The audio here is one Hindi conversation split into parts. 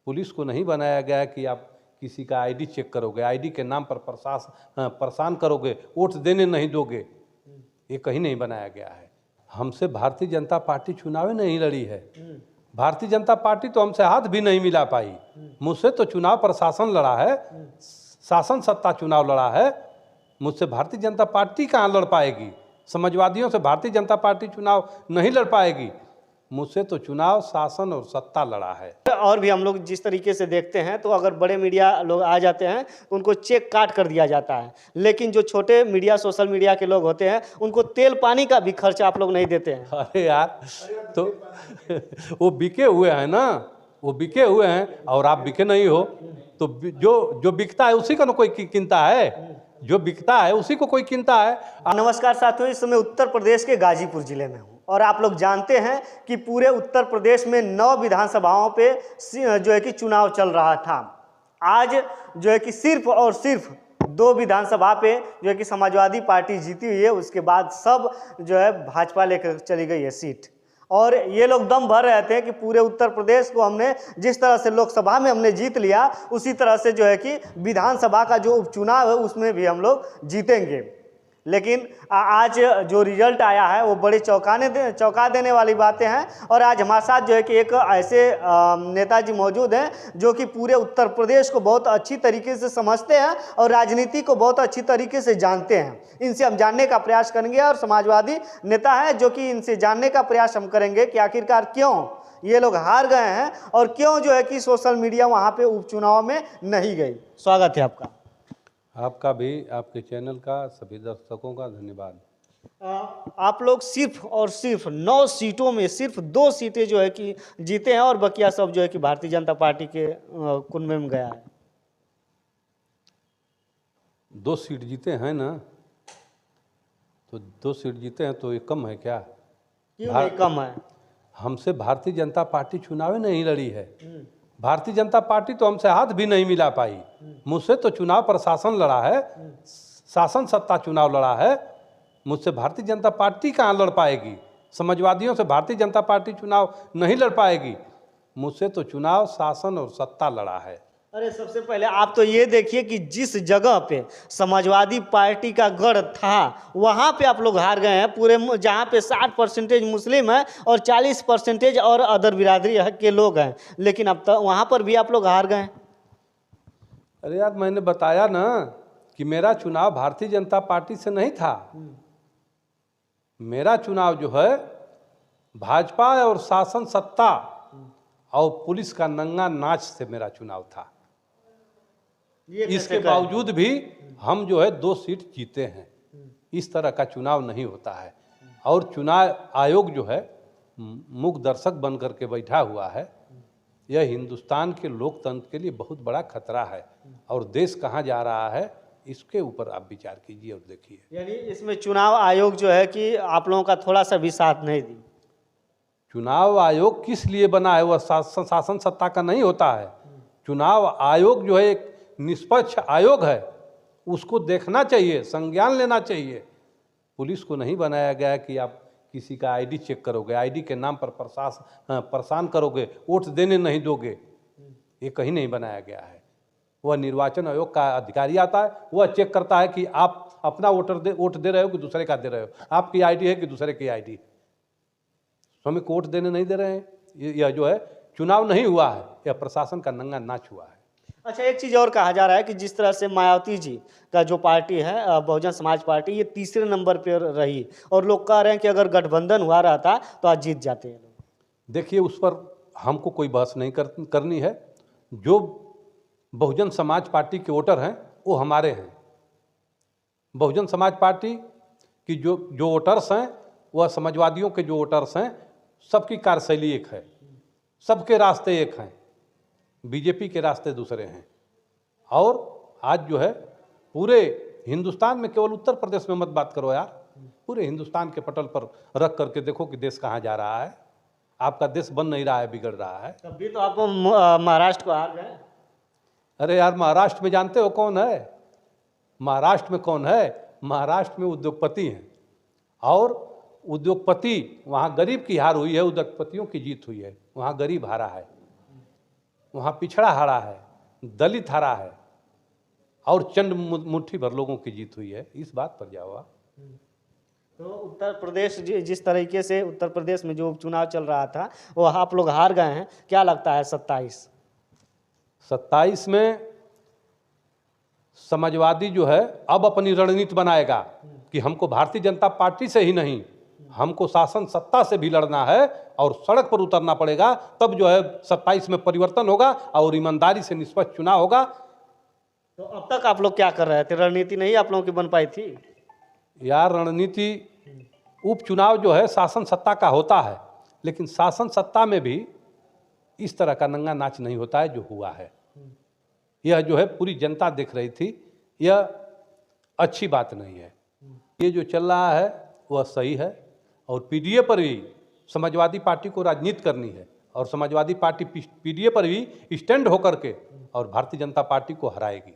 पुलिस को नहीं बनाया गया है कि आप किसी का आईडी चेक करोगे, आईडी के नाम पर परेशान करोगे, वोट देने नहीं दोगे, ये कहीं नहीं बनाया गया है। हमसे भारतीय जनता पार्टी चुनाव नहीं लड़ी है। भारतीय जनता पार्टी तो हमसे हाथ भी नहीं मिला पाई। मुझसे तो चुनाव प्रशासन लड़ा है, शासन सत्ता चुनाव लड़ा है। मुझसे भारतीय जनता पार्टी कहाँ लड़ पाएगी? समाजवादियों से भारतीय जनता पार्टी चुनाव नहीं लड़ पाएगी। मुझसे तो चुनाव शासन और सत्ता लड़ा है। और भी हम लोग जिस तरीके से देखते हैं तो अगर बड़े मीडिया लोग आ जाते हैं तो उनको चेक काट कर दिया जाता है, लेकिन जो छोटे मीडिया, सोशल मीडिया के लोग होते हैं, उनको तेल पानी का भी खर्च आप लोग नहीं देते हैं। अरे यार, तो वो बिके हुए हैं ना, वो बिके हुए हैं और आप बिके नहीं हो, तो जो बिकता है उसी का ना कोई कीनता है, जो बिकता है उसी को कोई कीनता है। नमस्कार साथियों, इस समय उत्तर प्रदेश के गाजीपुर जिले में हूँ और आप लोग जानते हैं कि पूरे उत्तर प्रदेश में 9 विधानसभाओं पे जो है कि चुनाव चल रहा था। आज जो है कि सिर्फ और सिर्फ 2 विधानसभा पे जो है कि समाजवादी पार्टी जीती हुई है, उसके बाद सब जो है भाजपा लेकर चली गई है सीट। और ये लोग दम भर रहे थे कि पूरे उत्तर प्रदेश को हमने जिस तरह से लोकसभा में हमने जीत लिया, उसी तरह से जो है कि विधानसभा का जो उपचुनाव है उसमें भी हम लोग जीतेंगे। लेकिन आज जो रिजल्ट आया है वो बड़ी चौंका देने वाली बातें हैं। और आज हमारे साथ जो है कि एक ऐसे नेताजी मौजूद हैं जो कि पूरे उत्तर प्रदेश को बहुत अच्छी तरीके से समझते हैं और राजनीति को बहुत अच्छी तरीके से जानते हैं। इनसे हम जानने का प्रयास करेंगे और समाजवादी नेता है जो कि इनसे जानने का प्रयास हम करेंगे कि आखिरकार क्यों ये लोग हार गए हैं और क्यों जो है कि सोशल मीडिया वहाँ पे उपचुनाव में नहीं गई। स्वागत है आपका। आपका भी, आपके चैनल का, सभी दर्शकों का धन्यवाद। आप लोग सिर्फ और सिर्फ 9 सीटों में सिर्फ 2 सीटें जो है कि जीते हैं और बकिया सब जो है कि भारतीय जनता पार्टी के कुनबे में गया है। 2 सीट जीते हैं ना, तो 2 सीट जीते हैं तो ये कम है क्या? क्यों नहीं कम है? हमसे भारतीय जनता पार्टी चुनाव नहीं लड़ी है। भारतीय जनता पार्टी तो हमसे हाथ भी नहीं मिला पाई। मुझसे तो चुनाव प्रशासन लड़ा है, शासन सत्ता चुनाव लड़ा है। मुझसे भारतीय जनता पार्टी कहाँ लड़ पाएगी? समाजवादियों से भारतीय जनता पार्टी चुनाव नहीं लड़ पाएगी। मुझसे तो चुनाव शासन और सत्ता लड़ा है। अरे सबसे पहले आप तो ये देखिए कि जिस जगह पे समाजवादी पार्टी का गढ़ था वहाँ पे आप लोग हार गए हैं। पूरे जहाँ पे 60% मुस्लिम है और 40% और अदर बिरादरी के लोग हैं, लेकिन अब तक वहाँ पर भी आप लोग हार गए। अरे यार, मैंने बताया ना कि मेरा चुनाव भारतीय जनता पार्टी से नहीं था। मेरा चुनाव जो है भाजपा और शासन सत्ता और पुलिस का नंगा नाच से मेरा चुनाव था। इसके बावजूद भी हम जो है 2 सीट जीते हैं। इस तरह का चुनाव नहीं होता है। और चुनाव आयोग जो है मूक दर्शक बन करके बैठा हुआ है। यह हिंदुस्तान के लोकतंत्र के लिए बहुत बड़ा खतरा है और देश कहाँ जा रहा है इसके ऊपर आप विचार कीजिए और देखिए। यानी इसमें चुनाव आयोग जो है कि आप लोगों का थोड़ा सा भी साथ नहीं दी। चुनाव आयोग किस लिए बना है? वह शासन सत्ता का नहीं होता है। चुनाव आयोग जो है एक निष्पक्ष आयोग है, उसको देखना चाहिए, संज्ञान लेना चाहिए। पुलिस को नहीं बनाया गया है कि आप किसी का आईडी चेक करोगे, आईडी के नाम पर परेशान करोगे, वोट देने नहीं दोगे, ये कहीं नहीं बनाया गया है। वह निर्वाचन आयोग का अधिकारी आता है, वह चेक करता है कि आप अपना वोट दे रहे हो कि दूसरे का दे रहे हो, आपकी आईडी है कि दूसरे की आईडी। हमें वोट देने नहीं दे रहे हैं, यह जो है चुनाव नहीं हुआ है, यह प्रशासन का नंगा नाच हुआ है। अच्छा, एक चीज़ और कहा जा रहा है कि जिस तरह से मायावती जी का जो पार्टी है बहुजन समाज पार्टी, ये तीसरे नंबर पर रही और लोग कह रहे हैं कि अगर गठबंधन हुआ रहता तो आज जीत जाते हैं लोग। देखिए, उस पर हमको कोई बहस नहीं करनी है। जो बहुजन समाज पार्टी के वोटर हैं वो हमारे हैं। बहुजन समाज पार्टी की जो वोटर्स हैं वह समाजवादियों के जो वोटर्स हैं, सबकी कार्यशैली एक है, सबके रास्ते एक हैं। बीजेपी के रास्ते दूसरे हैं। और आज जो है पूरे हिंदुस्तान में, केवल उत्तर प्रदेश में मत बात करो यार, पूरे हिंदुस्तान के पटल पर रख करके देखो कि देश कहाँ जा रहा है। आपका देश बन नहीं रहा है, बिगड़ रहा है। तभी तो आप महाराष्ट्र को हार गए। अरे यार, महाराष्ट्र में जानते हो कौन है? महाराष्ट्र में कौन है? महाराष्ट्र में उद्योगपति हैं और उद्योगपति, वहाँ गरीब की हार हुई है, उद्योगपतियों की जीत हुई है। वहाँ गरीब हारा है, वहाँ पिछड़ा हारा है, दलित हारा है और चंद मुट्ठी भर लोगों की जीत हुई है। इस बात पर जाओ आप। तो उत्तर प्रदेश जिस तरीके से उत्तर प्रदेश में जो उपचुनाव चल रहा था वो आप लोग हार गए हैं, क्या लगता है 27 में समाजवादी जो है अब अपनी रणनीति बनाएगा कि हमको भारतीय जनता पार्टी से ही नहीं, हमको शासन सत्ता से भी लड़ना है और सड़क पर उतरना पड़ेगा। तब जो है 27 में परिवर्तन होगा और ईमानदारी से निष्पक्ष चुनाव होगा। तो अब तक आप लोग क्या कर रहे थे? रणनीति नहीं आप लोगों की बन पाई थी? यार रणनीति, उपचुनाव जो है शासन सत्ता का होता है, लेकिन शासन सत्ता में भी इस तरह का नंगा नाच नहीं होता है जो हुआ है। यह जो है पूरी जनता देख रही थी, यह अच्छी बात नहीं है। ये जो चल रहा है वह सही है और पीडीए पर भी समाजवादी पार्टी को राजनीति करनी है और समाजवादी पार्टी पीडीए पर भी स्टैंड होकर के और भारतीय जनता पार्टी को हराएगी।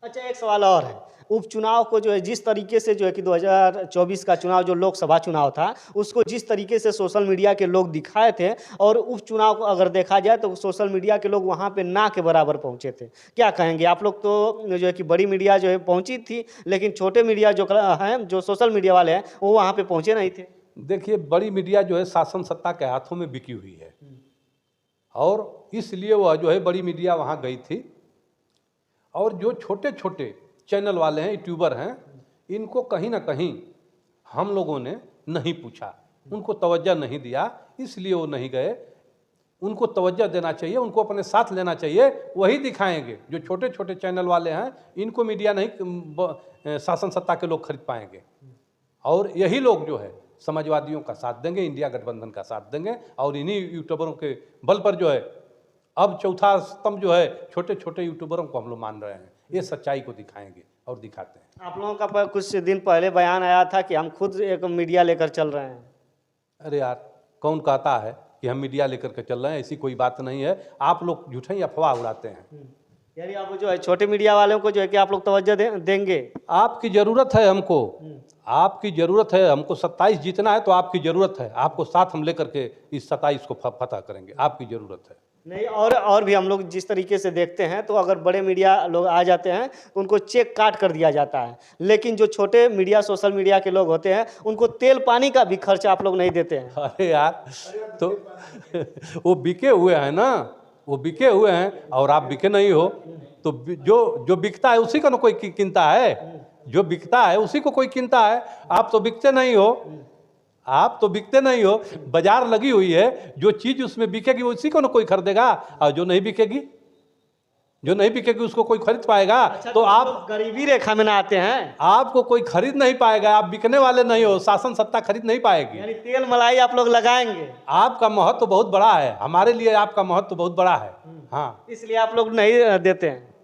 अच्छा, एक सवाल और है। उपचुनाव को जो है जिस तरीके से जो है कि 2024 का चुनाव जो लोकसभा चुनाव था उसको जिस तरीके से सोशल मीडिया के लोग दिखाए थे, और उपचुनाव को अगर देखा जाए तो सोशल मीडिया के लोग वहाँ पे ना के बराबर पहुँचे थे, क्या कहेंगे आप लोग? तो जो है कि बड़ी मीडिया जो है पहुँची थी, लेकिन छोटे मीडिया जो हैं, जो सोशल मीडिया वाले हैं, वो वहाँ पर पहुँचे नहीं थे। देखिए, बड़ी मीडिया जो है शासन सत्ता के हाथों में बिकी हुई है और इसलिए वह जो है बड़ी मीडिया वहाँ गई थी। और जो छोटे छोटे चैनल वाले हैं, यूट्यूबर हैं, इनको कहीं ना कहीं हम लोगों ने नहीं पूछा, उनको तवज्जो नहीं दिया, इसलिए वो नहीं गए। उनको तवज्जो देना चाहिए, उनको अपने साथ लेना चाहिए, वही दिखाएंगे। जो छोटे छोटे चैनल वाले हैं इनको मीडिया नहीं, शासन सत्ता के लोग खरीद पाएंगे और यही लोग जो है समाजवादियों का साथ देंगे, इंडिया गठबंधन का साथ देंगे और इन्हीं यूट्यूबरों के बल पर जो है अब चौथा स्तंभ जो है छोटे छोटे यूट्यूबरों को हम लोग मान रहे हैं। ये सच्चाई को दिखाएंगे और दिखाते हैं। आप लोगों का कुछ दिन पहले बयान आया था कि हम खुद एक मीडिया लेकर चल रहे हैं। अरे यार, कौन कहता है कि हम मीडिया लेकर के चल रहे हैं? ऐसी कोई बात नहीं है। आप लोग झूठे ही अफवाह उड़ाते हैं। यानी आप जो है छोटे मीडिया वालों को जो है कि आप लोग तवज्जो देंगे? आपकी ज़रूरत है हमको, आपकी ज़रूरत है हमको। 27 जीतना है तो आपकी ज़रूरत है, आपको साथ हम लेकर के इस 27 को फतह करेंगे। आपकी ज़रूरत है। नहीं, और भी हम लोग जिस तरीके से देखते हैं तो अगर बड़े मीडिया लोग आ जाते हैं तो उनको चेक काट कर दिया जाता है, लेकिन जो छोटे मीडिया सोशल मीडिया के लोग होते हैं उनको तेल पानी का भी खर्चा आप लोग नहीं देते हैं। अरे यार, तो वो बिके हुए हैं ना, वो बिके हुए हैं और आप बिके नहीं हो। तो जो बिकता है उसी को ना कोई कीनता है, जो बिकता है उसी को कोई कीनता है। आप तो बिकते नहीं हो, आप तो बिकते नहीं हो। बाजार लगी हुई है, जो चीज उसमें बिकेगी उसी को ना कोई खरीदेगा, और जो नहीं बिकेगी उसको कोई खरीद पाएगा। अच्छा, तो आप गरीबी रेखा में ना आते हैं, आपको कोई खरीद नहीं पाएगा, आप बिकने वाले नहीं हो, शासन सत्ता खरीद नहीं पाएगी। यानी तेल मलाई आप लोग लगाएंगे। आपका महत्व तो बहुत बड़ा है, हमारे लिए आपका महत्व तो बहुत बड़ा है। हाँ, इसलिए आप लोग नहीं देते हैं।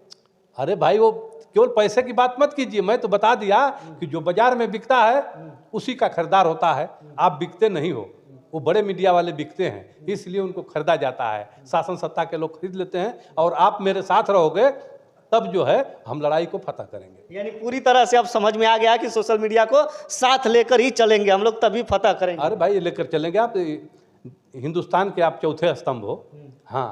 अरे भाई, वो केवल पैसे की बात मत कीजिए। मैं तो बता दिया कि जो बाजार में बिकता है उसी का खरीदार होता है। आप बिकते नहीं हो, वो बड़े मीडिया वाले बिकते हैं, इसलिए उनको खरीदा जाता है। शासन सत्ता के लोग खरीद लेते हैं और आप मेरे साथ रहोगे तब जो है हम लड़ाई को फतह करेंगे। यानी पूरी तरह से अब समझ में आ गया कि सोशल मीडिया को साथ लेकर ही चलेंगे हम लोग, तभी फतह करेंगे। अरे भाई, लेकर चलेंगे। आप हिंदुस्तान के आप चौथे स्तंभ हो। हाँ,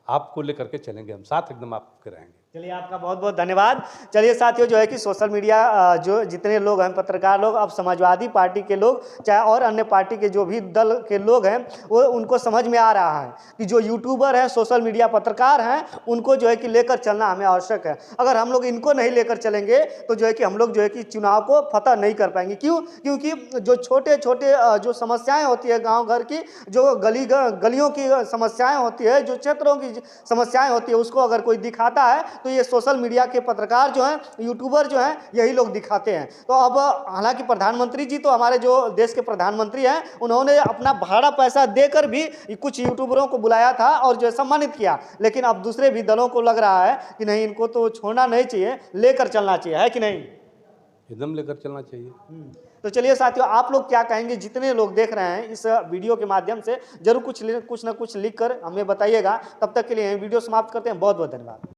आपको लेकर के चलेंगे हम, साथ एकदम आपके रहेंगे। चलिए, आपका बहुत बहुत धन्यवाद। चलिए साथियों, जो है कि सोशल मीडिया जो जितने लोग हैं, पत्रकार लोग, अब समाजवादी पार्टी के लोग चाहे और अन्य पार्टी के जो भी दल के लोग हैं, वो उनको समझ में आ रहा है कि जो यूट्यूबर हैं, सोशल मीडिया पत्रकार हैं, उनको जो है कि लेकर चलना हमें आवश्यक है। अगर हम लोग इनको नहीं लेकर चलेंगे तो जो है कि हम लोग जो है कि चुनाव को फतह नहीं कर पाएंगे। क्यों? क्योंकि जो छोटे छोटे जो समस्याएँ होती है गाँव घर की, जो गलियों की समस्याएँ होती है, जो क्षेत्रों की समस्याएँ होती है, उसको अगर कोई दिखाता है तो ये सोशल मीडिया के पत्रकार जो हैं, यूट्यूबर जो हैं, यही लोग दिखाते हैं। तो अब हालांकि प्रधानमंत्री जी तो हमारे जो देश के प्रधानमंत्री हैं, उन्होंने अपना भाड़ा पैसा देकर भी कुछ यूट्यूबरों को बुलाया था और जो सम्मानित किया, लेकिन अब दूसरे भी दलों को लग रहा है कि नहीं, इनको तो छोड़ना नहीं चाहिए, लेकर चलना चाहिए, है कि नहीं? एकदम लेकर चलना चाहिए। तो चलिए साथियों, आप लोग क्या कहेंगे? जितने लोग देख रहे हैं इस वीडियो के माध्यम से, जरूर कुछ ना कुछ लिख कर हमें बताइएगा। तब तक के लिए वीडियो समाप्त करते हैं। बहुत बहुत धन्यवाद।